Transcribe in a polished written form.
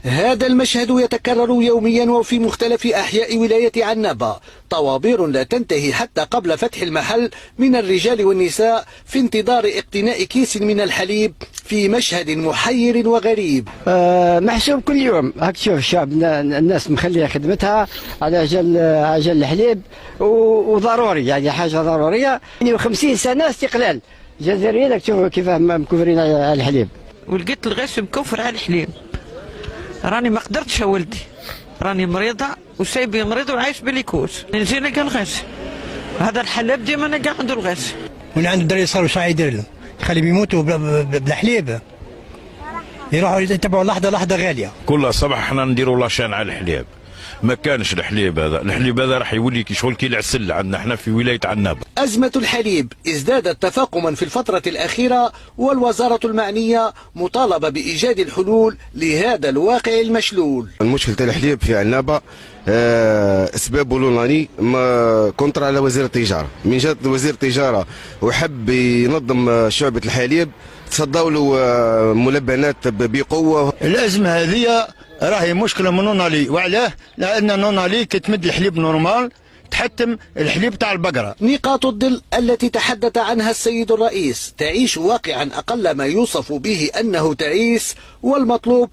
هذا المشهد يتكرر يوميا وفي مختلف أحياء ولاية عنابة، طوابير لا تنتهي حتى قبل فتح المحل من الرجال والنساء في انتظار اقتناء كيس من الحليب، في مشهد محير وغريب. محسوب كل يوم هاك تشوف الشعب، الناس مخليه خدمتها على عجل الحليب، وضروري يعني حاجة ضرورية. 50 سنة استقلال جزائريين، تشوفوا كيف مكفرين على الحليب. ولقيت الغش مكفر على الحليب، راني ما قدرتش ولدي، راني مريضه وسايبي مريض وعايش باليكوس، نجي نلقى الغش. هذا الحليب ديما نلقى عنده الغش. من عنده الدري صار واش يدير له؟ يخليهم يموتوا بلا حليب، يروحوا يتبعوا لحظه غاليه. كل صباح احنا نديروا لاشين على الحليب، ما كانش الحليب هذا راح يولي شغل كي العسل عندنا احنا في ولايه عنابه. أزمة الحليب ازدادت تفاقما في الفترة الأخيرة، والوزارة المعنية مطالبة بإيجاد الحلول لهذا الواقع المشلول. المشكلة الحليب في عنابة اسباب الاولاني ما كونتر على وزير التجاره، من جات وزير التجاره وحب ينظم شعبه الحليب تصدوا له ملبنات بقوه. الازمه هذه راهي مشكله من نونالي، وعلاه؟ لان نونالي كي تمد الحليب نورمال تحتم الحليب تاع البقره. نقاط الظل التي تحدث عنها السيد الرئيس تعيش واقعا أقل ما يوصف به أنه تعيس، والمطلوب